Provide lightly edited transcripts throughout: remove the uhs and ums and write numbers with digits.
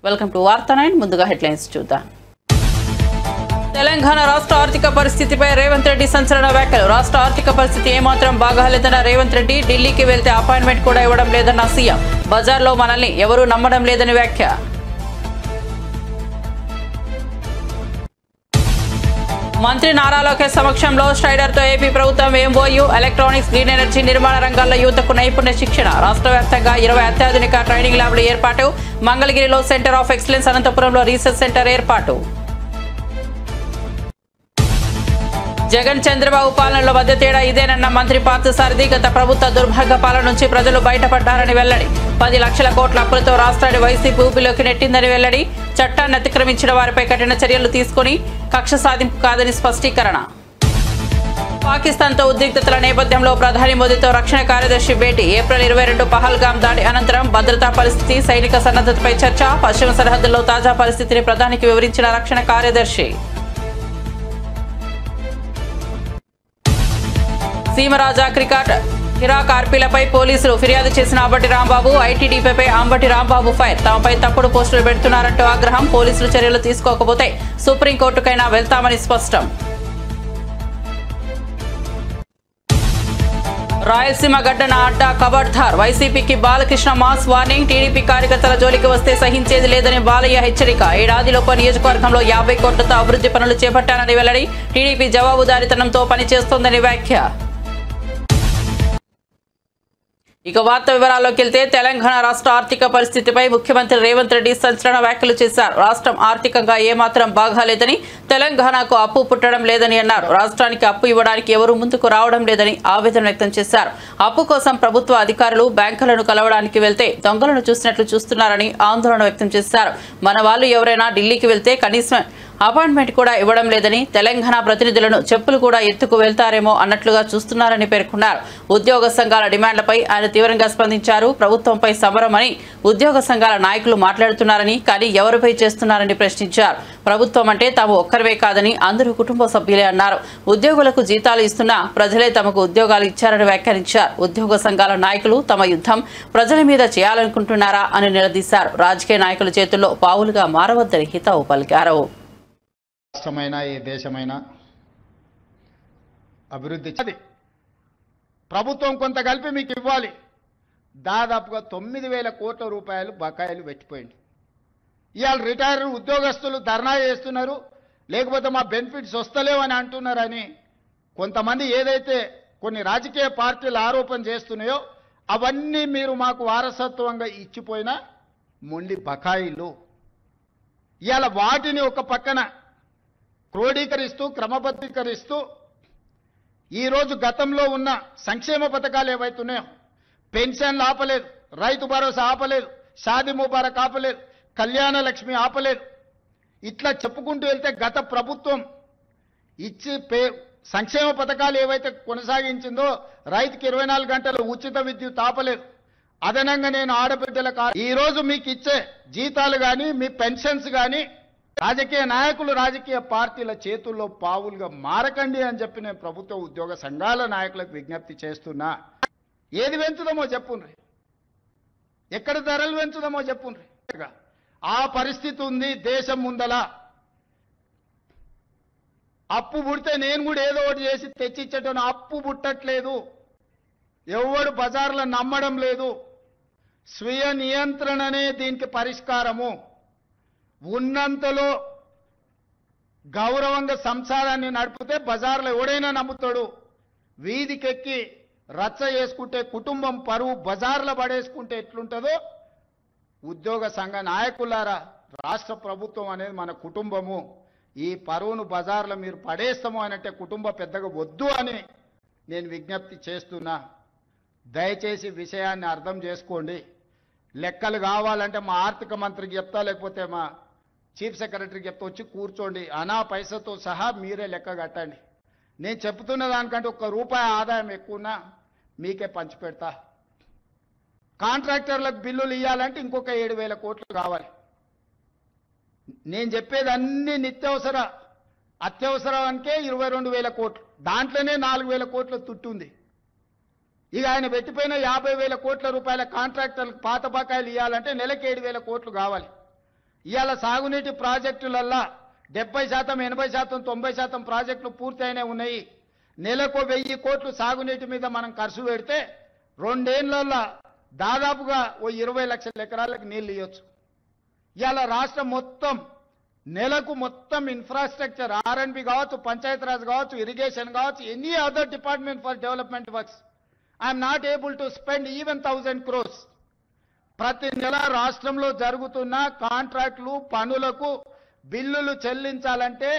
Welcome to వార్తా 9 ముందుగా headlines చూద్దాం. తెలంగాణ రాష్ట్ర ఆర్థిక పరిస్థితిపై రేవంత్ రెడ్డి సంచలన వ్యాఖ్యలు. రాష్ట్ర ఆర్థిక పరిస్థితి ఏమాత్రం బాగాలేదన్న రేవంత్ రెడ్డి, ఢిల్లీకి వెళ్తే అపాయింట్మెంట్ కూడా ఇవ్వడం లేదన్న సీఎం. బజార్లో మనల్ని ఎవరూ నమ్మడం లేదని వ్యాఖ్య. మంత్రి నారా లోకేష్ సమక్షంలో స్ట్రైడర్తో ఏపీ ప్రభుత్వం ఎంఓయూ. ఎలక్ట్రానిక్స్, గ్రీన్ ఎనర్జీ, నిర్మాణ రంగాల్లో యువతకు నైపుణ్య శిక్షణ. రాష్ట్ర వ్యాప్తంగా 20 అత్యాధునిక ట్రైనింగ్ ల్యాబ్లు ఏర్పాటు. మంగళగిరిలో సెంటర్ ఆఫ్ ఎక్సలెన్స్, అనంతపురంలో రీసెర్చ్ సెంటర్ ఏర్పాటు. జగన్ చంద్రబాబు పాలనలో మధ్య తేడా ఇదేనన్న మంత్రి పార్థసారథి. గత ప్రభుత్వ దుర్భాగ్య పాలన నుంచి ప్రజలు బయటపడ్డారని వెల్లడి. 10 లక్షల కోట్ల అప్పులతో రాష్ట్రాన్ని వైసీపీ ఊపిలోకి నెట్టిందని వెల్లడి. చట్టాన్ని అతిక్రమించిన వారిపై కఠిన చర్యలు తీసుకుని కక్ష సాధింపు కాదని స్పష్టీకరణ. పాకిస్తాన్తో ఉద్రిక్తతల నేపథ్యంలో ప్రధాని మోదీతో రక్షణ కార్యదర్శి భేటీ. ఏప్రిల్ 22 పహల్గామ్ దాడి అనంతరం భద్రతా పరిస్థితి, సైనిక సన్నద్ధతపై చర్చ. పశ్చిమ సరిహద్దుల్లో తాజా పరిస్థితిని ప్రధానికి వివరించిన రక్షణ కార్యదర్శి. సీమరాజా క్రికెట్ హిరాక్ ఆర్పీలపై పోలీసులు ఫిర్యాదు చేసిన అంబటి రాంబాబు. ఐటీడీపీపై అంబటి రాంబాబు ఫైర్. తమపై తప్పుడు పోస్టులు పెడుతున్నారంటూ ఆగ్రహం. పోలీసులు చర్యలు తీసుకోకపోతే సుప్రీంకోర్టుకైనా వెళ్తామని స్పష్టం. రాయలసీమ గడ్డన అడ్డా కబడ్దార్. వైసీపీకి బాలకృష్ణ మాస్ వార్నింగ్. టీడీపీ కార్యకర్తల జోలికి వస్తే సహించేది లేదని బాలయ్య హెచ్చరిక. ఏడాదిలోపు నియోజకవర్గంలో 50 కోట్లతో అభివృద్ధి పనులు చేపట్టానని వెల్లడి. టీడీపీ జవాబుదారీతనంతో పనిచేస్తోందని వ్యాఖ్య. ఇక వార్త వివరాల్లోకి వెళ్తే, తెలంగాణ రాష్ట్ర ఆర్థిక పరిస్థితిపై ముఖ్యమంత్రి రేవంత్ రెడ్డి సంచలన వ్యాఖ్యలు చేశారు. రాష్ట్రం ఆర్థికంగా ఏమాత్రం బాగాలేదని, తెలంగాణకు అప్పు పుట్టడం లేదని అన్నారు. రాష్ట్రానికి అప్పు ఇవ్వడానికి ఎవరూ ముందుకు రావడం లేదని ఆవేదన వ్యక్తం చేశారు. అప్పు కోసం ప్రభుత్వ అధికారులు బ్యాంకులను కలవడానికి వెళ్తే దొంగలను చూసినట్లు చూస్తున్నారని ఆందోళన వ్యక్తం చేశారు. మన వాళ్ళు ఎవరైనా ఢిల్లీకి వెళ్తే కనీసం అపాయింట్మెంట్ కూడా ఇవ్వడం లేదని, తెలంగాణ ప్రతినిధులను చెప్పులు కూడా ఎత్తుకు వెళ్తారేమో అన్నట్లుగా చూస్తున్నారని పేర్కొన్నారు. ఉద్యోగ సంఘాల డిమాండ్లపై ఆయన తీవ్రంగా స్పందించారు. ప్రభుత్వంపై సమరమని ఉద్యోగ సంఘాల నాయకులు మాట్లాడుతున్నారని, కానీ ఎవరిపై చేస్తున్నారని ప్రశ్నించారు. ప్రభుత్వం అంటే తాము ఒక్కరివే కాదని, అందరూ కుటుంబ సభ్యులే అన్నారు. ఉద్యోగులకు జీతాలు ఇస్తున్నా ప్రజలే తమకు ఉద్యోగాలు ఇచ్చారని వ్యాఖ్యానించారు. ఉద్యోగ సంఘాల నాయకులు తమ యుద్ధం ప్రజల మీద చేయాలనుకుంటున్నారా అని నిలదీశారు. రాజకీయ నాయకుల చేతుల్లో పావులుగా మారవద్దని హితవు పలికారు. రాష్ట్రమైనా ఏ దేశమైనా అభివృద్ధి ప్రభుత్వం కొంత కలిపి మీకు ఇవ్వాలి. దాదాపుగా 9,000 కోట్ల రూపాయలు బకాయిలు పెట్టిపోయింది. ఇవాళ రిటైర్ ఉద్యోగస్తులు ధర్నా చేస్తున్నారు, లేకపోతే మా బెనిఫిట్స్ వస్తలేవని అంటున్నారని కొంతమంది ఏదైతే కొన్ని రాజకీయ పార్టీలు ఆరోపణ చేస్తున్నాయో అవన్నీ మీరు మాకు వారసత్వంగా ఇచ్చిపోయిన మొండి బకాయిలు. ఇవాళ వాటిని ఒక పక్కన క్రోడీకరిస్తూ క్రమబద్ధీకరిస్తూ ఈరోజు గతంలో ఉన్న సంక్షేమ పథకాలు ఏవైతున్నాయో, పెన్షన్లు ఆపలేదు, రైతు భరోసా ఆపలేదు, షాదీ ముబారక్ ఆపలేదు, కళ్యాణ లక్ష్మి ఆపలేదు. ఇట్లా చెప్పుకుంటూ వెళ్తే గత ప్రభుత్వం ఇచ్చి సంక్షేమ పథకాలు ఏవైతే కొనసాగించిందో, రైతుకి 24 గంటలు ఉచిత విద్యుత్ ఆపలేదు. అదనంగా నేను ఆడబిడ్డలకు ఈరోజు మీకు ఇచ్చే జీతాలు కానీ మీ పెన్షన్స్ కానీ రాజకీయ నాయకులు రాజకీయ పార్టీల చేతుల్లో పావులుగా మారకండి అని చెప్పి నేను ప్రభుత్వ ఉద్యోగ సంఘాల నాయకులకు విజ్ఞప్తి చేస్తున్నా. ఏది పెంచుదామో చెప్పుండ్రి, ఎక్కడ ధరలు పెంచుదామో చెప్పుండ్రి. ఆ పరిస్థితి ఉంది దేశం ముందల. అప్పు పుడితే నేను కూడా ఏదో ఒకటి చేసి తెచ్చిచ్చేటను. అప్పు పుట్టట్లేదు, ఎవడు బజార్లో నమ్మడం లేదు. స్వీయ నియంత్రణనే దీనికి పరిష్కారము. ఉన్నంతలో గౌరవంగా సంసారాన్ని నడిపితే బజార్లో ఎవడైనా నమ్ముతాడు. వీధికెక్కి రచ్చ చేసుకుంటే కుటుంబం పరువు బజార్లో పడేసుకుంటే ఎట్లుంటుందో, ఉద్యోగ సంఘ నాయకులారా, రాష్ట్ర ప్రభుత్వం అనేది మన కుటుంబము. ఈ పరువును బజార్లో మీరు పడేస్తాము అనంటే కుటుంబ పెద్దగా వద్దు అని నేను విజ్ఞప్తి చేస్తున్నా. దయచేసి విషయాన్ని అర్థం చేసుకోండి. లెక్కలు కావాలంటే మా ఆర్థిక మంత్రికి చెప్తా, లేకపోతే మా చీఫ్ సెక్రటరీకి చెప్తా, వచ్చి కూర్చోండి. అనా పైసతో సహా మీరే లెక్క కట్టండి. నేను చెప్తున్న దానికంటే ₹1 ఆదాయం ఎక్కువన్నా మీకే పంచిపెడతా. కాంట్రాక్టర్లకు బిల్లులు ఇవ్వాలంటే ఇంకొక 7,000 కోట్లు కావాలి. నేను చెప్పేది అన్ని నిత్యావసర అత్యవసరానికే 22,000 కోట్లు. దాంట్లోనే 4,000 కోట్ల తుట్టుంది. ఇక ఆయన పెట్టిపోయిన 50,000 కోట్ల రూపాయల కాంట్రాక్టర్లకు పాత బకాయిలు ఇవ్వాలంటే నెలకి 7,000 కోట్లు కావాలి. ఇవాళ సాగునీటి ప్రాజెక్టులల్లా 70%, 80%, 90% ప్రాజెక్టులు పూర్తయినే ఉన్నాయి. నెలకు 1000 కోట్లు సాగునీటి మీద మనం ఖర్చు పెడితే 2 ఏళ్లలో దాదాపుగా 20 లక్షల ఎకరాలకు నీళ్లు ఇవ్వచ్చు. ఇవాళ రాష్ట్రం మొత్తం నెలకు మొత్తం ఇన్ఫ్రాస్ట్రక్చర్ R&B కావచ్చు, పంచాయతీరాజ్ కావచ్చు, ఇరిగేషన్ కావచ్చు, any other department for development works I'm not able to spend even 1000 crores. ప్రతి నెల రాష్ట్రంలో జరుగుతున్న కాంట్రాక్టులు పనులకు బిల్లులు చెల్లించాలంటే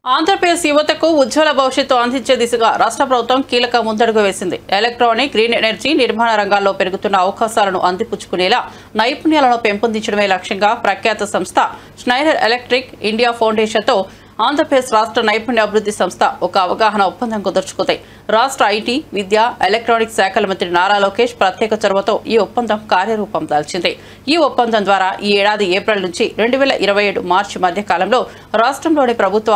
ఆంధ్రప్రదేశ్ యువతకు ఉజ్వల భవిష్యత్తు అందించే దిశగా రాష్ట్ర ప్రభుత్వం కీలక ముందడుగు వేసింది. ఎలక్ట్రానిక్, గ్రీన్ ఎనర్జీ, నిర్మాణ రంగాల్లో పెరుగుతున్న అవకాశాలను అందిపుచ్చుకునేలా నైపుణ్యాలను పెంపొందించడమే లక్ష్యంగా ప్రఖ్యాత సంస్థ స్నైడర్ ఎలక్ట్రిక్ ఇండియా ఫౌండేషన్తో ఆంధ్రప్రదేశ్ రాష్ట్ర నైపుణ్యాభివృద్ధి సంస్థ ఒక అవగాహన ఒప్పందం కుదుర్చుకుంది. రాష్ట్ర ఐటీ, విద్య, ఎలక్ట్రానిక్స్ శాఖల మంత్రి నారా లోకేష్ ప్రత్యేక చొరవతో ఈ ఒప్పందం కార్యరూపం దాల్చింది. ఈ ఒప్పందం ద్వారా ఈ ఏడాది ఏప్రిల్ నుంచి 2027 మార్చి మధ్య కాలంలో రాష్ట్రంలోని ప్రభుత్వ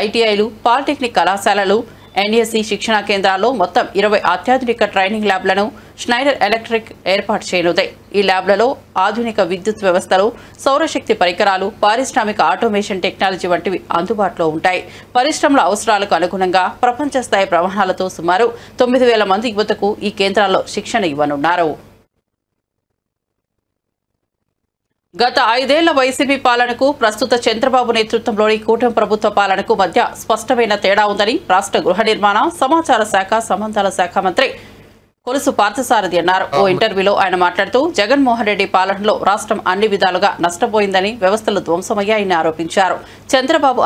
ఐటీఐలు, పాలిటెక్నిక్ కళాశాలలు, ఎన్ఎస్సి శిక్షణా కేంద్రాల్లో మొత్తం 20 అత్యాధునిక ట్రైనింగ్ ల్యాబ్లను స్నైడర్ ఎలక్ట్రిక్ ఏర్పాటు చేయనుంది. ఈ ల్యాబ్లలో ఆధునిక విద్యుత్ వ్యవస్థలు, సౌరశక్తి పరికరాలు, పారిశ్రామిక ఆటోమేషన్ టెక్నాలజీ వంటివి అందుబాటులో ఉంటాయి. పరిశ్రమల అవసరాలకు అనుగుణంగా ప్రపంచ స్థాయి ప్రమాణాలతో సుమారు 9000 మంది యువతకు ఈ కేంద్రాల్లో శిక్షణ ఇవ్వనున్నారు. గత 5 ఏళ్ల వైసీపీ పాలనకు ప్రస్తుత చంద్రబాబు నేతృత్వంలోని కూటమి ప్రభుత్వ పాలనకు మధ్య స్పష్టమైన తేడా ఉందని రాష్ట్ర గృహ నిర్మాణ, సమాచార శాఖ, సంబంధాల శాఖ మంత్రి కొలుసు పార్థసారథి అన్నారు. ఓ ఇంటర్వ్యూలో ఆయన మాట్లాడుతూ జగన్మోహన్ రెడ్డి పాలనలో రాష్ట్రం అన్ని విధాలుగా నష్టపోయిందని, వ్యవస్థలు ధ్వంసమయ్యాయని ఆరోపించారు. చంద్రబాబు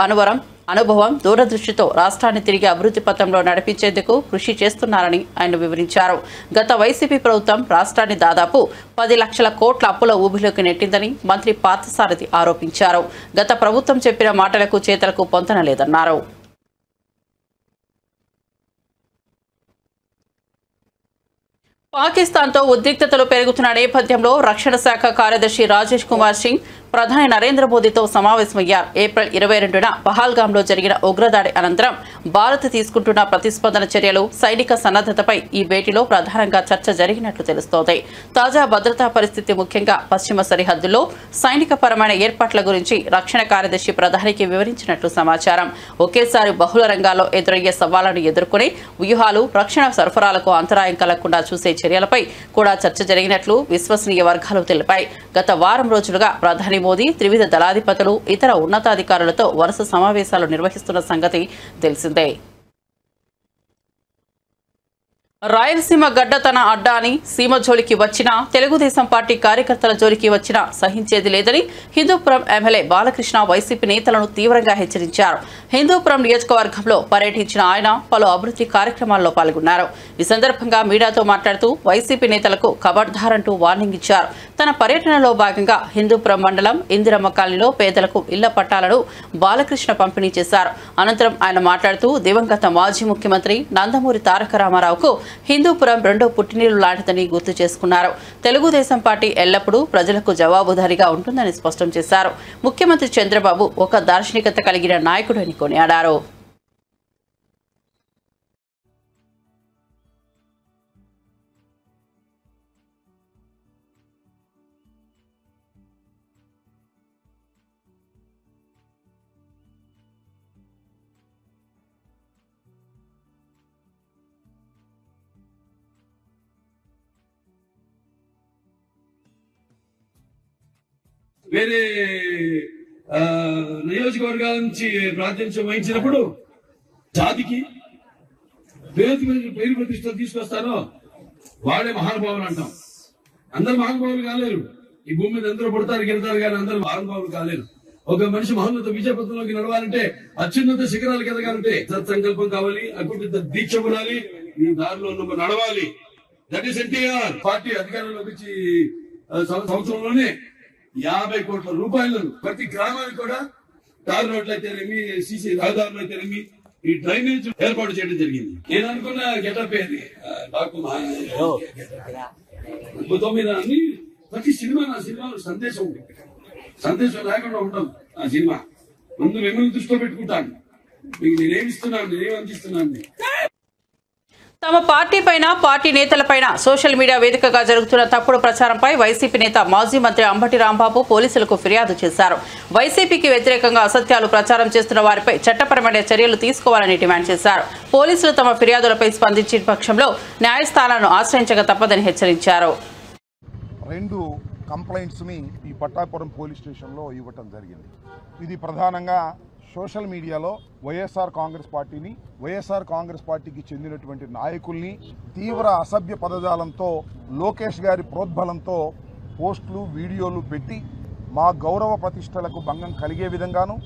అనుభవం, దూరదృష్టితో రాష్ట్రాన్ని తిరిగి అభివృద్ధి పథంలో నడిపించేందుకు కృషి చేస్తున్నారని ఆయన వివరించారు. గత వైసీపీ ప్రభుత్వం రాష్ట్రాన్ని దాదాపు 10 లక్షల కోట్ల అప్పుల ఊబిలోకి నెట్టిందని మంత్రి పార్థసారథి ఆరోపించారు. గత ప్రభుత్వం చెప్పిన మాటలకు చేతలకు పొంతన లేదన్నారు. పాకిస్తాన్తో ఉద్రిక్తతలు పెరుగుతున్న నేపథ్యంలో రక్షణ శాఖ కార్యదర్శి రాజేష్ కుమార్ సింగ్ ప్రధాని నరేంద్ర మోదీతో సమావేశమయ్యారు. ఏప్రిల్ 22న పహల్గాంలో జరిగిన ఉగ్రదాడి అనంతరం భారత్ తీసుకుంటున్న ప్రతిస్పందన చర్యలు, సైనిక సన్నద్ధతపై ఈ భేటీలో ప్రధానంగా చర్చ జరిగినట్లు తెలుస్తోంది. తాజా భద్రతా పరిస్థితి, ముఖ్యంగా పశ్చిమ సరిహద్దుల్లో సైనికపరమైన ఏర్పాట్ల గురించి రక్షణ కార్యదర్శి ప్రధానికి వివరించినట్లు సమాచారం. ఒకేసారి బహుళ రంగాల్లో ఎదురయ్యే సవాళ్లను ఎదుర్కొనే వ్యూహాలు, రక్షణ సరఫరాలకు అంతరాయం కలగకుండా చూసే చర్యలపై కూడా చర్చ జరిగినట్లు విశ్వసనీయ వర్గాలు తెలిపాయి. గత వారం రోజులుగా ప్రధాని మోదీ త్రివిధ దళాధిపతులు, ఇతర ఉన్నతాధికారులతో వరుస సమావేశాలు నిర్వహిస్తున్న సంగతి తెలిసిందే. రాయలసీమ గడ్డ తన అడ్డా అని సీమ జోలికి వచ్చినా, తెలుగుదేశం పార్టీ కార్యకర్తల జోలికి వచ్చినా సహించేది లేదని హిందూపురం ఎమ్మెల్యే బాలకృష్ణ వైసీపీ నేతలను తీవ్రంగా హెచ్చరించారు. హిందూపురం నియోజకవర్గంలో పర్యటించిన ఆయన పలు అభివృద్ధి కార్యక్రమాల్లో పాల్గొన్నారు. ఈ సందర్భంగా మీడియాతో మాట్లాడుతూ వైసీపీ నేతలకు ఖబర్దార్ అంటూ వార్నింగ్ ఇచ్చారు. తన పర్యటనలో భాగంగా హిందూపురం మండలం ఇందిరమ్మ కాలనీలో పేదలకు ఇళ్ల పట్టాలను బాలకృష్ణ పంపిణీ చేశారు. అనంతరం ఆయన మాట్లాడుతూ దివంగత మాజీ ముఖ్యమంత్రి నందమూరి తారక రామారావుకు హిందూపురం రెండో పుట్టినీళ్లు లాంటిదని గుర్తు చేసుకున్నారు. తెలుగుదేశం పార్టీ ఎల్లప్పుడూ ప్రజలకు జవాబుదారీగా ఉంటుందని స్పష్టం చేశారు. ముఖ్యమంత్రి చంద్రబాబు ఒక దార్శనికత కలిగిన నాయకుడు అని కొనియాడారు. వేరే నియోజకవర్గాల నుంచి ప్రాతినిధ్యం వహించినప్పుడు జాతికి పేరు ప్రతిష్ట తీసుకొస్తారో వాడే మహానుభావులు అంటాం. అందరు మహానుభావులు కాలేరు. ఈ భూమి మీద అందరూ పుడతారు, గెలుతారు, కానీ అందరూ మహానుభావులు కాలేరు. ఒక మనిషి మహోన్నత విజయపథంలోకి నడవాలంటే, అత్యున్నత శిఖరాలకు ఎదగాలంటే సత్సంకల్పం కావాలి, అకుంఠిత దీక్ష ఉండాలి, ఈ దారిలో నువ్వు నడవాలి. That is NTR. పార్టీ అధికారంలోకి వచ్చి సంవత్సరంలోనే 50 కోట్ల రూపాయలను ప్రతి గ్రామానికి కూడా తారు రోడ్లు అయితేనేమి, సీసీ రహదారులు అయితేనేమి, ఈ డ్రైనేజ్ ఏర్పాటు చేయడం జరిగింది. నేను అనుకున్న గెటప్ ఏది డాక్టర్ అన్ని ప్రతి సినిమా, నా సినిమాలో సందేశం ఉంటుంది. సందేశం లేకుండా ఉంటాం. ఆ సినిమా ముందు మిమ్మల్ని దృష్టిలో పెట్టుకుంటాను. మీకు నేనేమిస్తున్నాను, నేనేం అందిస్తున్నాను. తమ పార్టీ పైన పార్టీ నేతలపైన సోషల్ మీడియా వేదికగా జరుగుతున్న తప్పుడు ప్రచారంపై వైసీపీ నేత మాజీ మంత్రి అంబటి రాంబాబు పోలీసులకు ఫిర్యాదు చేశారు. వైసీపీకి వ్యతిరేకంగా అసత్యాలు ప్రచారం చేస్తున్న వారిపై చట్టపరమైన చర్యలు తీసుకోవాలని డిమాండ్ చేశారు. పోలీసులు తమ ఫిర్యాదులపై స్పందించిన పక్షంలో న్యాయస్థానాలను ఆశ్రయించక తప్పదని హెచ్చరించారు. 2 కంప్లైంట్స్ని ఈ పట్టాపురం పోలీస్ స్టేషన్లో ఇవ్వటం జరిగింది. ఇది ప్రధానంగా సోషల్ మీడియాలో వైఎస్ఆర్ కాంగ్రెస్ పార్టీకి చెందినటువంటి నాయకుల్ని తీవ్ర అసభ్య పదజాలంతో లోకేష్ గారి ప్రోద్బలంతో పోస్టులు వీడియోలు పెట్టి మా గౌరవ ప్రతిష్టలకు భంగం కలిగే విధంగాను,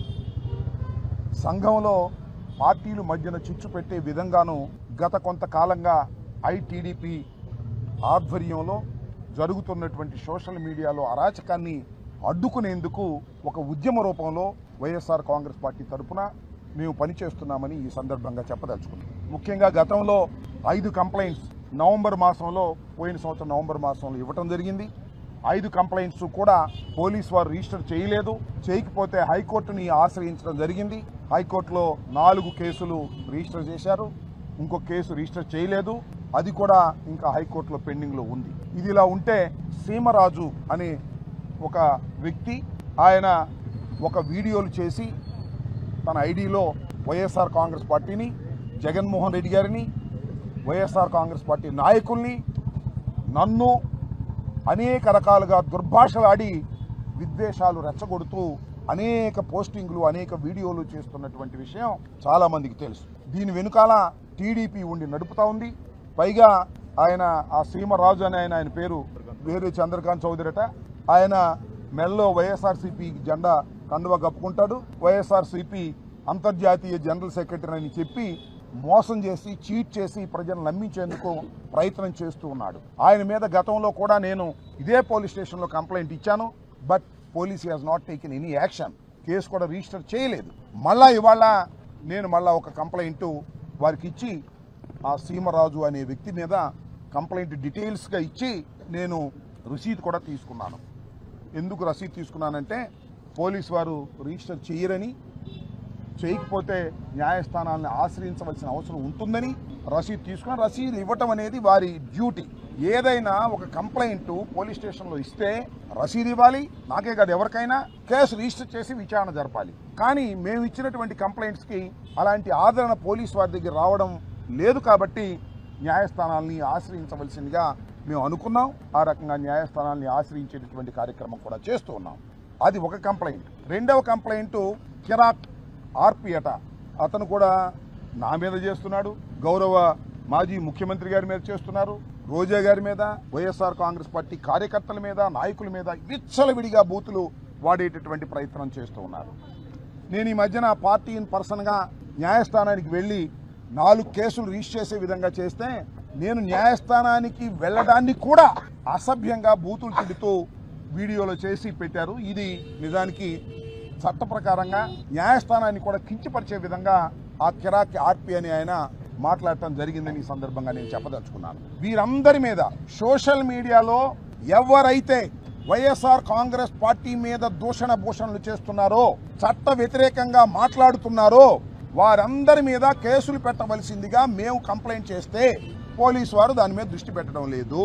సంఘంలో పార్టీలు మధ్యన చిచ్చు పెట్టే విధంగాను గత కొంతకాలంగా ఐటీడీపీ ఆధ్వర్యంలో జరుగుతున్నటువంటి సోషల్ మీడియాలో అరాచకాన్ని అడ్డుకునేందుకు ఒక ఉద్యమ రూపంలో వైఎస్ఆర్ కాంగ్రెస్ పార్టీ తరఫున మేము పనిచేస్తున్నామని ఈ సందర్భంగా చెప్పదలుచుకున్నాం. ముఖ్యంగా గతంలో 5 కంప్లైంట్స్ పోయిన సంవత్సరం నవంబర్ మాసంలో ఇవ్వటం జరిగింది. 5 కంప్లైంట్స్ కూడా పోలీసు వారు రిజిస్టర్ చేయకపోతే హైకోర్టుని ఆశ్రయించడం జరిగింది. హైకోర్టులో 4 కేసులు రిజిస్టర్ చేశారు, ఇంకొక కేసు రిజిస్టర్ చేయలేదు. అది కూడా ఇంకా హైకోర్టులో పెండింగ్లో ఉంది. ఇది ఇలా ఉంటే సీమరాజు అనే ఒక వ్యక్తి ఆయన ఒక వీడియోలు చేసి తన ఐడిలో వైఎస్ఆర్ కాంగ్రెస్ పార్టీని, జగన్మోహన్ రెడ్డి గారిని, వైఎస్ఆర్ కాంగ్రెస్ పార్టీ నాయకుల్ని, నన్ను అనేక రకాలుగా దుర్భాషలాడి విద్వేషాలు రెచ్చగొడుతూ అనేక పోస్టింగ్లు, అనేక వీడియోలు చేస్తున్నటువంటి విషయం చాలామందికి తెలుసు. దీని వెనుకాల టీడీపీ ఉండి నడుపుతూ ఉంది. పైగా ఆ సీమరాజు అనే ఆయన పేరు వేరే చంద్రకాంత్ చౌదరిట. ఆయన మెల్లో వైఎస్ఆర్సీపీ జెండా కండువా కప్పుకుంటాడు. వైఎస్ఆర్సీపీ అంతర్జాతీయ జనరల్ సెక్రటరీ అని చెప్పి మోసం చేసి, చీట్ చేసి ప్రజలను నమ్మించేందుకు ప్రయత్నం చేస్తూ ఉన్నాడు. ఆయన మీద గతంలో కూడా నేను ఇదే పోలీస్ స్టేషన్లో కంప్లైంట్ ఇచ్చాను. But police has not taken any action. Case కూడా రిజిస్టర్ చేయలేదు. ఇవాళ నేను ఒక కంప్లైంట్ వారికి ఇచ్చి ఆ సీమరాజు అనే వ్యక్తి మీద కంప్లైంట్ డీటెయిల్స్గా ఇచ్చి నేను రసీదు కూడా తీసుకున్నాను. ఎందుకు రసీదు తీసుకున్నానంటే పోలీసు వారు రిజిస్టర్ చేయకపోతే న్యాయస్థానాలను ఆశ్రయించవలసిన అవసరం ఉంటుందని రసీదు తీసుకుని రసీదు ఇవ్వటం అనేది వారి డ్యూటీ. ఏదైనా ఒక కంప్లైంట్ పోలీస్ స్టేషన్లో ఇస్తే రసీదు ఇవ్వాలి, నాకే కాదు ఎవరికైనా, కేసు రిజిస్టర్ చేసి విచారణ జరపాలి. కానీ మేము ఇచ్చినటువంటి కంప్లైంట్స్కి అలాంటి ఆదరణ పోలీసు వారి దగ్గర రావడం లేదు. కాబట్టి న్యాయస్థానాల్ని ఆశ్రయించవలసిందిగా మేము అనుకున్నాం. ఆ రకంగా న్యాయస్థానాల్ని ఆశ్రయించేటటువంటి కార్యక్రమం కూడా చేస్తూ ఉన్నాం. అది ఒక కంప్లైంట్. రెండవ కంప్లైంట్ కిరాక్ ఆర్పి అట. అతను కూడా నా మీద చేస్తున్నాడు, గౌరవ మాజీ ముఖ్యమంత్రి గారి మీద చేస్తున్నారు, రోజా గారి మీద, వైఎస్ఆర్ కాంగ్రెస్ పార్టీ కార్యకర్తల మీద, నాయకుల మీద విచ్చలవిడిగా బూతులు వాడేటటువంటి ప్రయత్నం చేస్తూ ఉన్నారు. నేను ఈ మధ్యన పార్టీ పర్సన్గా న్యాయస్థానానికి వెళ్ళి 4 కేసులు రిజిస్టర్ చేసే విధంగా చేస్తే నేను న్యాయస్థానానికి వెళ్ళడాన్ని కూడా అసభ్యంగా బూతులు తిడుతూ వీడియోలో చేసి పెట్టారు. ఇది నిజానికి చట్ట ప్రకారంగా న్యాయస్థానాన్ని కూడా కించపరిచే విధంగా ఆ కిరాక్ ఆర్పి అని ఆయన మాట్లాడటం జరిగిందని ఈ సందర్భంగా నేను చెప్పదలుచుకున్నాను. వీరందరి మీద సోషల్ మీడియాలో ఎవరైతే వైఎస్ఆర్ కాంగ్రెస్ పార్టీ మీద దూషణ భూషణలు చేస్తున్నారో, చట్ట వ్యతిరేకంగా మాట్లాడుతున్నారో వారందరి మీద కేసులు పెట్టవలసిందిగా మేము కంప్లైంట్ చేస్తే పోలీసు వారు దాని మీద దృష్టి పెట్టడం లేదు.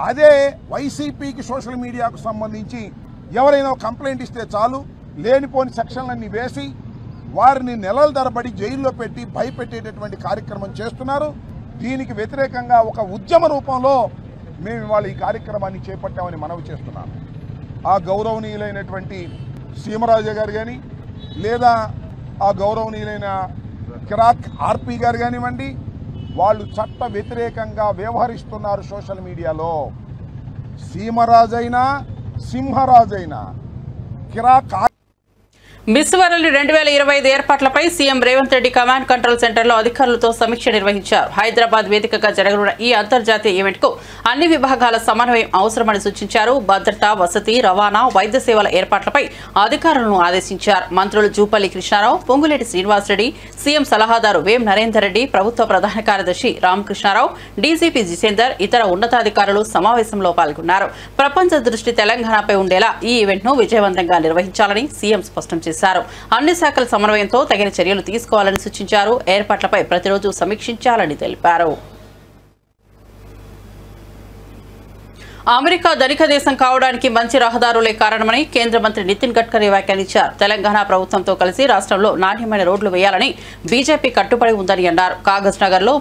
అదే వైసీపీకి సోషల్ మీడియాకు సంబంధించి ఎవరైనా కంప్లైంట్ ఇస్తే చాలు, లేనిపోని సెక్షన్లన్నీ వేసి వారిని నెలల తరబడి జైల్లో పెట్టి భయపెట్టేటటువంటి కార్యక్రమం చేస్తున్నారు. దీనికి వ్యతిరేకంగా ఒక ఉద్యమ రూపంలో మేము ఇవాళ ఈ కార్యక్రమాన్ని చేపట్టామని మనవి చేస్తున్నాను. ఆ గౌరవనీయులైనటువంటి సీమరాజు గారు కానీ, లేదా ఆ గౌరవనీయులైన కిరాక్ ఆర్పి గారు కానివ్వండి, వాళ్ళు చట్ట వ్యతిరేకంగా వ్యవహరిస్తున్నారు సోషల్ మీడియాలో. సీమరాజైనా సింహరాజైనా కిరాక్ మిస్ వరల్డ్ 2025 ఏర్పాట్లపై CM Revanth Reddy command control సెంటర్లో అధికారులతో సమీక్ష నిర్వహించారు. హైదరాబాద్ వేదికగా జరగనున్న ఈ అంతర్జాతీయ ఈవెంట్కు అన్ని విభాగాల సమన్వయం అవసరమని సూచించారు. భద్రత, వసతి, రవాణా, వైద్య సేవల ఏర్పాట్లపై అధికారులను ఆదేశించారు. మంత్రులు జూపల్లి కృష్ణారావు, పొంగులేటి శ్రీనివాసరెడ్డి, సీఎం సలహాదారు వేం నరేందర్ రెడ్డి, ప్రభుత్వ ప్రధాన కార్యదర్శి రామకృష్ణారావు, డీజీపీ జితేందర్, ఇతర ఉన్నతాధికారులు సమావేశంలో పాల్గొన్నారు. ప్రపంచ దృష్టి తెలంగాణపై ఉండేలా ఈ ఈవెంట్ను విజయవంతంగా నిర్వహించాలని సీఎం స్పష్టం చేశారు. అన్ని శాఖల సమన్వయంతో తగిన చర్యలు తీసుకోవాలని సూచించారు. ఏర్పాట్లపై ప్రతిరోజు సమీక్షించాలని తెలిపారు. అమెరికా ధనిక దేశం కావడానికి మంచి రహదారులే కారణమని కేంద్ర మంత్రి నితిన్ గడ్కరీ వ్యాఖ్యానించారు. తెలంగాణ ప్రభుత్వంతో కలిసి రాష్ట్రంలో నాణ్యమైన రోడ్లు వేయాలని బీజేపీ కట్టుబడి ఉందని అన్నారు. కాగజ్ నగర్లో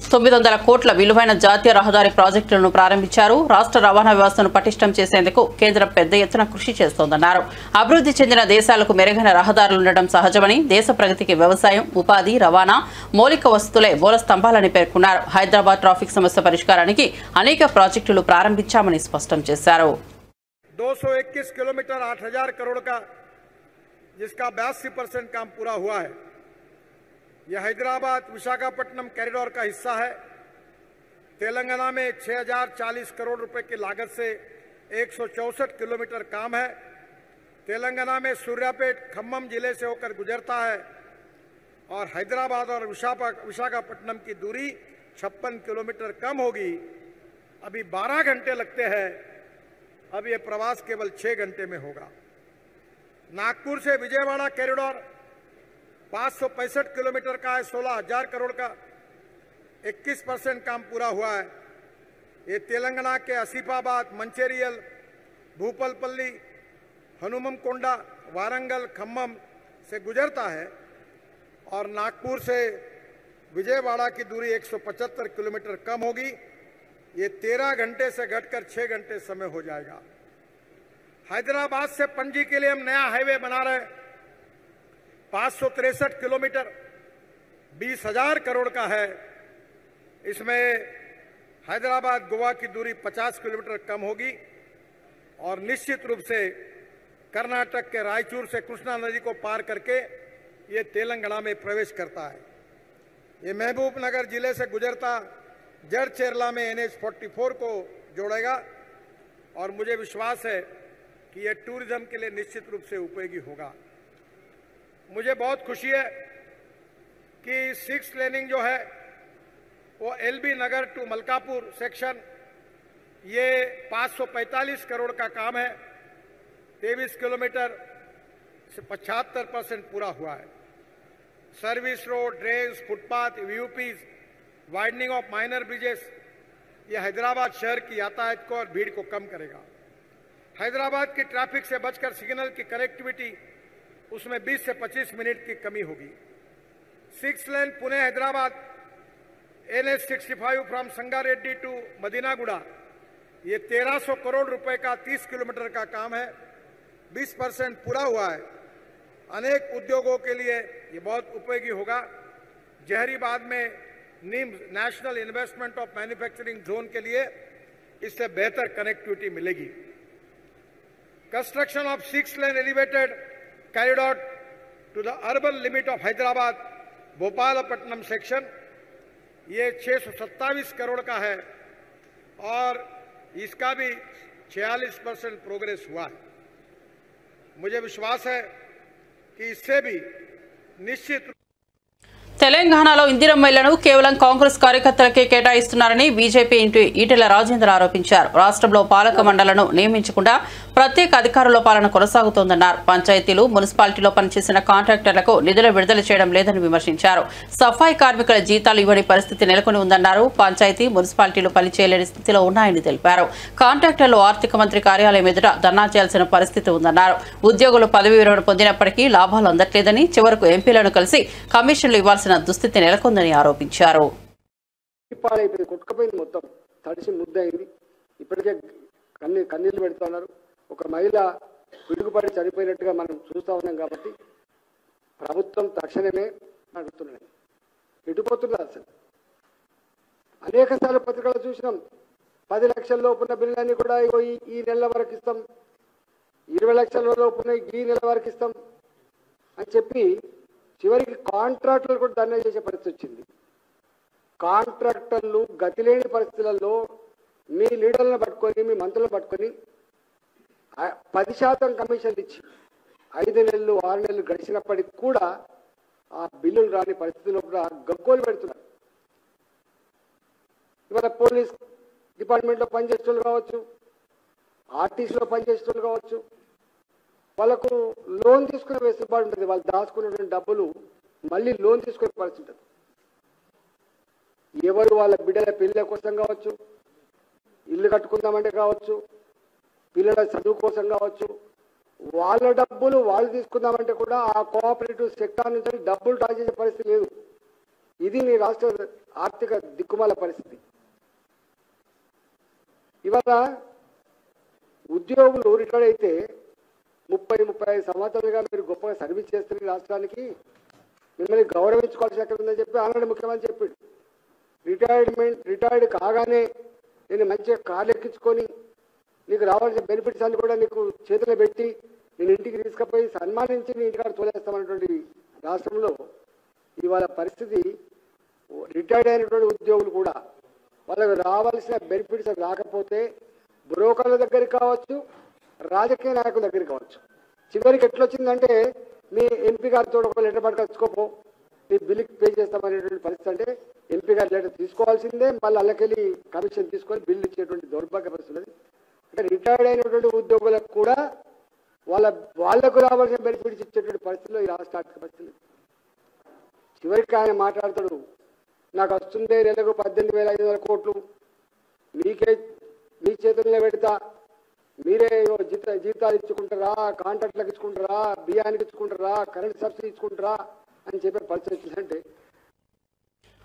3,900 కోట్ల విలువైన జాతీయ రహదారి ప్రాజెక్టులను ప్రారంభించారు. రాష్ట్ర రవాణా వ్యవస్థను పటిష్టం చేసేందుకు కేంద్రం పెద్ద ఎత్తున కృషి చేస్తోందన్నారు. అభివృద్ధి చెందిన దేశాలకు మెరుగైన రహదారులు ఉండడం సహజమని, దేశ ప్రగతికి వ్యవసాయం, ఉపాధి, రవాణా, మౌలిక వసతులే మూల స్తంభాలని పేర్కొన్నారు. హైదరాబాద్ ట్రాఫిక్ సమస్య పరిష్కారానికి అనేక ప్రాజెక్టులు ప్రారంభించామని స్పష్టం చేశారు. 221 किलोमीटर 8,000 करोड़ का, जिसका 82% काम पूरा हुआ है। यह हैदराबाद विशाखापट्टनम कॉरिडोर का हिस्सा है। तेलंगाना में 6,040 करोड़ रुपए की लागत से 164 किलोमीटर काम है। तेलंगाना में सूर्यापेट खम्मम जिले से होकर गुजरता है और हैदराबाद और विशाखापट्टनम की दूरी 56 किलोमीटर कम होगी। अभी 12 घंटे लगते हैं, अब ये प्रवास केवल 6 घंटे में होगा। नागपुर से विजयवाड़ा कॉरिडोर 565 किलोमीटर का है, 16,000 करोड़ का, 21% काम पूरा हुआ है। ये तेलंगाना के आसिफाबाद, मंचेरियल, भूपलपल्ली, हनुमनकोंडा, वारंगल, खम्मम से गुजरता है और नागपुर से विजयवाड़ा की दूरी 175 किलोमीटर कम होगी। ये 13 घंटे से घटकर 6 घंटे समय हो जाएगा। हैदराबाद से पणजी के लिए हम नया हाईवे बना रहे हैं, 563 किलोमीटर, 20,000 करोड़ का है। इसमें हैदराबाद गोवा की दूरी 50 किलोमीटर कम होगी और निश्चित रूप से कर्नाटक के रायचूर से कृष्णा नदी को पार करके ये तेलंगाना में प्रवेश करता है। ये महबूबनगर जिले से गुजरता जड़चेरला में NH-44 को जोड़ेगा और मुझे विश्वास है कि यह टूरिज्म के लिए निश्चित रूप से उपयोगी होगा। मुझे बहुत खुशी है कि 6 लेनिंग जो है वो LB Nagar to Malkapur section, ये 545 करोड़ का काम है। 23 किलोमीटर से 75% पूरा हुआ है। Service road, drains, footpath, VUPs, widening of minor bridges, ये हैदराबाद शहर की यातायात को और भीड़ को कम करेगा। हैदराबाद की ट्रैफिक से बचकर सिग्नल की कनेक्टिविटी, उसमें 20 से 25 मिनट की कमी होगी। 6 lane Pune Hyderabad, NH-65 from Sangareddy to Madinaguda, ये 1300 करोड़ रुपए का 30 किलोमीटर का काम है, 20% पूरा हुआ है। अनेक उद्योगों के लिए ये बहुत उपयोगी होगा। जहरीबाद में NIMZ national investment of manufacturing zone के लिए इससे बेहतर कनेक्टिविटी मिलेगी। Construction of 6 lane elevated corridor to the urban limit of Hyderabad Bhopalpatnam section, ये 627 करोड़ का है और इसका भी 46% प्रोग्रेस हुआ है। मुझे विश्वास है कि इससे भी निश्चित తెలంగాణలో ఇందిరమ్మ ఇళ్లను కేవలం కాంగ్రెస్ కార్యకర్తలకే కేటాయిస్తున్నారని బీజేపీ ఎంపీ ఈటెల రాజేందర్ ఆరోపించారు. రాష్ట్రంలో పాలక మండళ్లను నియమించకుండా ప్రత్యేక అధికారుల పాలన కొనసాగుతోందన్నారు. పంచాయతీలు, మున్సిపాలిటీలో పనిచేసిన కాంట్రాక్టర్లకు నిధులు విడుదల చేయడం లేదని విమర్శించారు. సఫాయి కార్మికుల జీతాలు ఇవ్వని పరిస్థితి నెలకొని ఉందన్నారు. పంచాయతీ, మున్సిపాలిటీలు పనిచేయలేని స్థితిలో ఉన్నాయని తెలిపారు. కాంట్రాక్టర్లు ఆర్థిక మంత్రి కార్యాలయం ఎదుట ధర్నా చేయాల్సిన పరిస్థితి ఉందన్నారు. ఉద్యోగులు పదవి విరమణ పొందినప్పటికీ లాభాలు అందట్లేదని, చివరకు ఎంపీలను కలిసి కమిషన్లు ఇవ్వాల్సిన దుస్థితి నెలకొందని ఆరోపించారు. కొట్టుకపోయింది, మొత్తం తడిసి ముద్దయింది. ఇప్పటికే కన్నీళ్లు పెడుతున్నారు. ఒక మహిళ పిడుగుపడి చనిపోయినట్టుగా మనం చూస్తూ ఉన్నాం. కాబట్టి ప్రభుత్వం తక్షణమే అడుగుతున్నాయి, ఎటుపోతున్నారు అసలు. అనేక సార్లు పత్రికలు చూసినాం, 10 లక్షల లోపున్న బిల్లులన్నీ కూడా ఈ నెల వరకు ఇస్తాం, 20 లక్షల లోపున్న ఈ నెల వరకు ఇస్తాం అని చెప్పి చివరికి కాంట్రాక్టర్లు కూడా ధర్నా చేసే పరిస్థితి వచ్చింది. కాంట్రాక్టర్లు గతిలేని పరిస్థితులలో మీ లీడర్లను పట్టుకొని, మీ మంత్రులను పట్టుకొని 10% కమిషన్లు ఇచ్చి 5 నెలలు 6 నెలలు గడిచినప్పటికి కూడా ఆ బిల్లులు రాని పరిస్థితుల్లో కూడా గగ్గోలు పెడుతున్నారు. ఇవాళ పోలీస్ డిపార్ట్మెంట్లో పనిచేస్తున్నారు కావచ్చు, ఆర్టీసీలో పనిచేస్తున్నారు కావచ్చు, వాళ్ళకు లోన్ తీసుకునే వెసులుబాటు ఉంటుంది. వాళ్ళు దాచుకున్నటువంటి డబ్బులు మళ్ళీ లోన్ తీసుకునే పరిస్థితి ఉంటుంది. ఎవరు వాళ్ళ బిడ్డల పెళ్లిల కోసం కావచ్చు, ఇల్లు కట్టుకుందామంటే కావచ్చు, పిల్లల చదువు కోసం కావచ్చు, వాళ్ళ డబ్బులు వాళ్ళు తీసుకుందామంటే కూడా ఆ కోఆపరేటివ్ సెక్టార్ నుంచి డబ్బులు డ్రా చేసే పరిస్థితి లేదు. ఇది నీ రాష్ట్ర ఆర్థిక దిక్కుమాల పరిస్థితి. ఇవాళ ఉద్యోగులు రిటైర్ అయితే 30-35 సంవత్సరాలుగా మీరు గొప్పగా సర్వీస్ చేస్తున్న రాష్ట్రానికి, మిమ్మల్ని గౌరవించుకోవాల్సి ఎక్కడ ఉందని చెప్పి ఆనాడు ముఖ్యమంత్రి చెప్పాడు. రిటైర్డ్ కాగానే నేను మంచిగా కార్లు ఎక్కించుకొని నీకు రావాల్సిన బెనిఫిట్స్ అన్ని కూడా నీకు చేతిలో పెట్టి నేను ఇంటికి తీసుకుపోయి సన్మానించి నీ ఇంటికాడ తోలేస్తామన్నటువంటి రాష్ట్రంలో ఇవాళ పరిస్థితి, రిటైర్డ్ అయినటువంటి ఉద్యోగులు కూడా వాళ్ళకి రావాల్సిన బెనిఫిట్స్ రాకపోతే బ్రోకర్ల దగ్గరికి కావచ్చు, రాజకీయ నాయకుల దగ్గరికి కావచ్చు, చివరికి ఎట్లొచ్చిందంటే మీ ఎంపీ గారితో ఒక లెటర్ పట్టుకొచ్చుకోపో నీ బిల్లుకి పే చేస్తామనేటువంటి పరిస్థితి. అంటే ఎంపీ గారి లెటర్ తీసుకోవాల్సిందే, మళ్ళీ అల్లకెళ్ళి కమిషన్ తీసుకొని బిల్లు ఇచ్చేటువంటి దౌర్భాగ్య పరిస్థితి. అంటే రిటైర్డ్ అయినటువంటి ఉద్యోగులకు కూడా వాళ్లకు రావాల్సిన బెనిఫిట్స్ ఇచ్చేటువంటి పరిస్థితిలో ఈ రాష్ట్ర ఆర్థిక పరిస్థితి. చివరికి ఆయన మాట్లాడతాడు, నాకు వస్తుందే నెలకు 18,500 కోట్లు, మీ చేతుల్లో పెడతా, మీరే జీతాలు ఇచ్చుకుంటారా, కాంట్రాక్ట్లకు ఇచ్చుకుంటారా, బియ్యానికి ఇచ్చుకుంటారా, కరెంట్ సబ్సిడీ ఇచ్చుకుంటారా అని చెప్పే పరిస్థితి. అంటే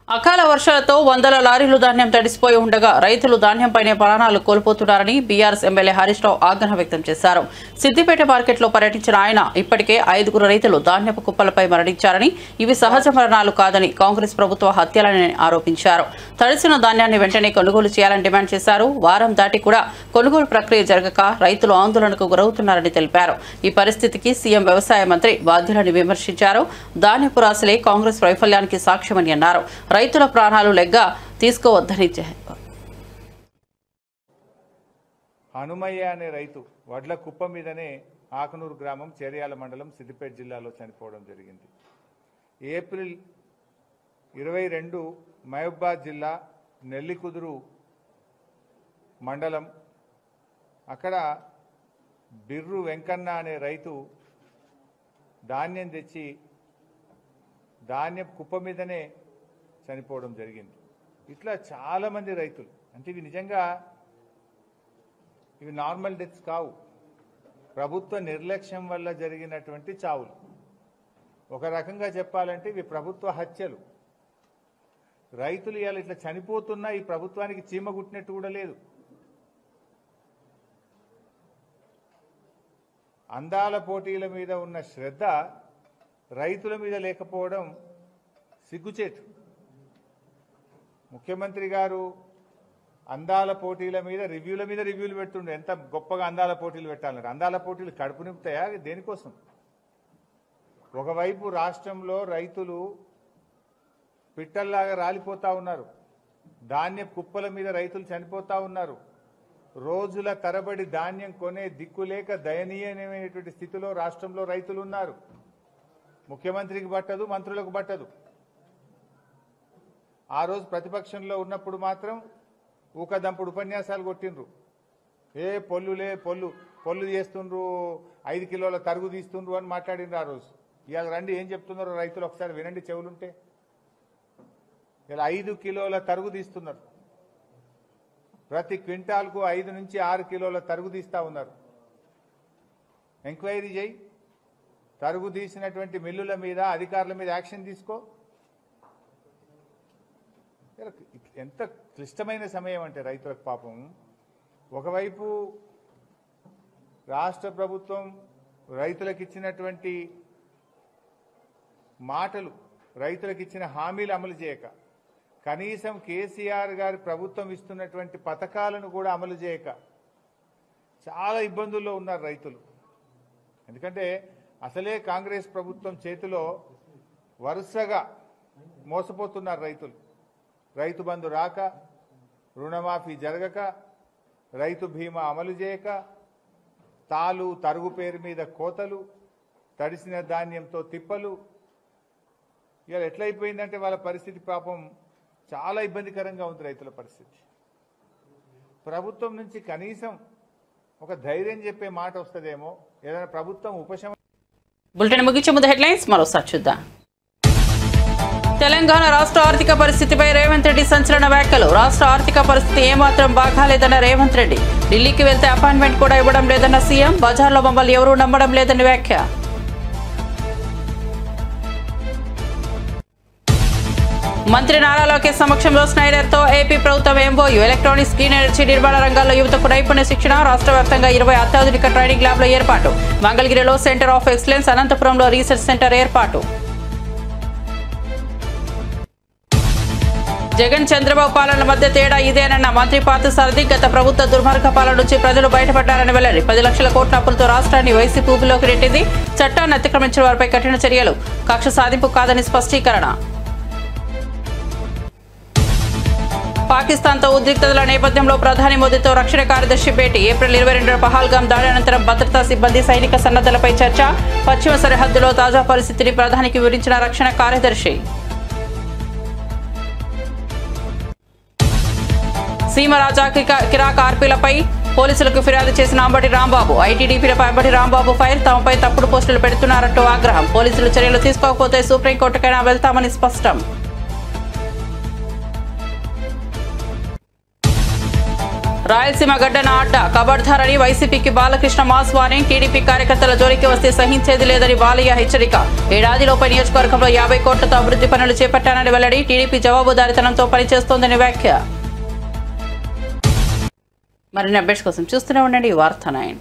అకాల వర్షాలతో వందల లారీలు ధాన్యం తడిసిపోయి ఉండగా రైతులు ధాన్యంపైనే ప్రాణాలు కోల్పోతున్నారని బీఆర్ఎస్ ఎమ్మెల్యే హరీష్ రావు ఆగ్రహం వ్యక్తం చేశారు. సిద్దిపేట మార్కెట్లో పర్యటించిన ఆయన ఇప్పటికే 5 రైతులు ధాన్యపు కుప్పలపై మరణించారని, ఇవి సహజ మరణాలు కాదని కాంగ్రెస్ ప్రభుత్వ హత్యలని ఆరోపించారు. తడిసిన ధాన్యాన్ని వెంటనే కొనుగోలు చేయాలని డిమాండ్ చేశారు. వారం దాటి కూడా కొనుగోలు ప్రక్రియ జరగక రైతులు ఆందోళనకు గురవుతున్నారని తెలిపారు. ఈ పరిస్థితికి సీఎం వ్యవసాయ మంత్రి బాధ్యులని విమర్శించారు. ధాన్యపు రాశులే కాంగ్రెస్ వైఫల్యానికి సాక్ష్యమని అన్నారు. రైతుల ప్రాణాలు లెగ్గా తీసుకోవద్దని హనుమయ్య అనే రైతు వడ్ల కుప్ప మీదనే ఆకనూరు గ్రామం, చేర్యాల మండలం, సిద్దిపేట జిల్లాలో చనిపోవడం జరిగింది. ఏప్రిల్ 22 మహబూబాద్ జిల్లా నెల్లికుదురు మండలం, అక్కడ బిర్రు వెంకన్న అనే రైతు ధాన్యం తెచ్చి ధాన్యం కుప్ప మీదనే చనిపోవడం జరిగింది. ఇట్లా చాలామంది రైతులు, అంటే ఇవి నిజంగా ఇవి నార్మల్ డెత్స్ కావు, ప్రభుత్వ నిర్లక్ష్యం వల్ల జరిగినటువంటి చావులు. ఒక రకంగా చెప్పాలంటే ఇవి ప్రభుత్వ హత్యలు. రైతులు ఇవాళ ఇట్లా చనిపోతున్నా ఈ ప్రభుత్వానికి చీమ గుట్టినట్టు కూడా లేదు. అందాల పోటీల మీద ఉన్న శ్రద్ధ రైతుల మీద లేకపోవడం సిగ్గుచేటు. ముఖ్యమంత్రి గారు అందాల పోటీల మీద రివ్యూలు పెడుతుండే, ఎంత గొప్పగా అందాల పోటీలు పెట్టాలన్నారు. అందాల పోటీలు కడుపు నింపుతాయా? దేనికోసం? ఒకవైపు రాష్ట్రంలో రైతులు పిట్టల్లాగా రాలిపోతా ఉన్నారు, ధాన్య కుప్పల మీద రైతులు చనిపోతా ఉన్నారు, రోజుల తరబడి ధాన్యం కొనే దిక్కులేక దయనీయమైనటువంటి స్థితిలో రాష్ట్రంలో రైతులు ఉన్నారు. ముఖ్యమంత్రికి పట్టదు, మంత్రులకు పట్టదు. ఆ రోజు ప్రతిపక్షంలో ఉన్నప్పుడు మాత్రం ఊకదంపుడు ఉపన్యాసాలు కొట్టిండ్రు. పొల్లు చేస్తుండ్రు, 5 కిలోల తరుగు తీస్తుండ్రు అని మాట్లాడిండ్రు ఆ రోజు. ఇవాళ రండి ఏం చెప్తున్నారో రైతులు ఒకసారి వినండి చెవులుంటే. ఇలా 5 కిలోల తరుగు తీస్తున్నారు, ప్రతి క్వింటాల్కు 5 నుంచి 6 కిలోల తరుగు తీస్తా ఉన్నారు. ఎంక్వైరీ చేయి, తరుగు తీసినటువంటి మిల్లుల మీద అధికారుల మీద యాక్షన్ తీసుకో. ఎంత క్లిష్టమైన సమయం అంటే రైతులకు పాపం. ఒకవైపు రాష్ట్ర ప్రభుత్వం రైతులకు ఇచ్చినటువంటి మాటలు, రైతులకు ఇచ్చిన హామీలు అమలు చేయక, కనీసం కేసీఆర్ గారి ప్రభుత్వం ఇస్తున్నటువంటి పథకాలను కూడా అమలు చేయక చాలా ఇబ్బందుల్లో ఉన్నారు రైతులు. ఎందుకంటే అసలే కాంగ్రెస్ ప్రభుత్వం చేతిలో వరుసగా మోసపోతున్నారు రైతులు. రైతు బంధు రాక, రుణమాఫీ జరగక, రైతు బీమా అమలు చేయక, తరుగు పేరు మీద కోతలు, తడిసిన ధాన్యంతో తిప్పలు. ఇవాళ ఎట్లయిపోయిందంటే వాళ్ళ పరిస్థితి పాపం చాలా ఇబ్బందికరంగా ఉంది రైతుల పరిస్థితి. ప్రభుత్వం నుంచి కనీసం ఒక ధైర్యం చెప్పే మాట వస్తుందేమో, ఏదైనా ప్రభుత్వం ఉపశమనం. బులెటిన్ ముగించే ముందు హెడ్లైన్స్ మరోసారి చూద్దాం. తెలంగాణ రాష్ట్ర ఆర్థిక పరిస్థితిపై రేవంత్ రెడ్డి సంచలన వ్యాఖ్యలు. రాష్ట్ర ఆర్థిక పరిస్థితి ఏమాత్రం బాగాలేదన్న రేవంత్ రెడ్డి. ఢిల్లీకి వెళ్తే అపాయింట్మెంట్ కూడా ఇవ్వడం లేదన్న సీఎం. బజార్లో మమ్మల్ని ఎవరూ నమ్మడం లేదని వ్యాఖ్య. మంత్రి నారా లోకేష్ సమక్షంలో స్నైడర్తో ఏపీ ప్రభుత్వం ఎంఓయూ. ఎలక్ట్రానిక్స్ గ్రీన్ ఎనర్జీ నిర్మాణ రంగాల్లో యువతకు నైపుణ్య శిక్షణ. రాష్ట్ర వ్యాప్తంగా 20 అత్యాధునిక ట్రైనింగ్ ల్యాబ్ల ఏర్పాటు. మంగళగిరిలో సెంటర్ ఆఫ్ ఎక్సలెన్స్, అనంతపురంలో రీసెర్చ్ సెంటర్ ఏర్పాటు. జగన్ చంద్రబాబు పాలనల మధ్య తేడా ఇదేనన్న మంత్రి పార్థసారథి. గత ప్రభుత్వ దుర్మార్గ పాలన నుంచి ప్రజలు బయటపడ్డారని వెల్లడి. 10 లక్షల కోట్ల అప్పులతో రాష్ట్రాన్ని వైసీపీ ఊబిలోకి నెట్టింది. చట్టాన్ని అతిక్రమించిన వారిపై కఠిన చర్యలు. కక్ష సాధింపు కాదని స్పష్టీకరణ. పాకిస్తాన్తో ఉద్రిక్తతల నేపథ్యంలో ప్రధాని మోదీతో రక్షణ కార్యదర్శి భేటీ. ఏప్రిల్ 22న పహల్గాం దాడి అనంతరం భద్రతా సిబ్బంది, సైనిక సన్నద్ధలపై చర్చ. పశ్చిమ సరిహద్దులో తాజా పరిస్థితిని ప్రధానికి వివరించిన రక్షణ కార్యదర్శి. సీమరాజా కిరాక్ ఆర్పీలపై పోలీసులకు ఫిర్యాదు చేసిన అంబటి రాంబాబు. ఐటీడీపీలపై అంబటి రాంబాబు ఫైర్. తమపై తప్పుడు పోస్టులు పెడుతున్నారంటూ ఆగ్రహం. పోలీసులు చర్యలు తీసుకోకపోతే సుప్రీంకోర్టుకైనా వెళ్తామని స్పష్టం. రాయలసీమ గడ్డన అడ్డ కబడ్దారని వైసీపీకి బాలకృష్ణ మాస్ వార్నింగ్. టీడీపీ కార్యకర్తల జోలికి వస్తే సహించేది లేదని బాలయ్య హెచ్చరిక. ఏడాదిలోపై నియోజకవర్గంలో 50 కోట్లతో అభివృద్ధి పనులు చేపట్టానని వెల్లడి. టీడీపీ జవాబుదారీతనంతో పనిచేస్తోందని వ్యాఖ్య. మరిన్ని అప్డేట్స్ కోసం చూస్తూనే ఉండండి వార్త 9.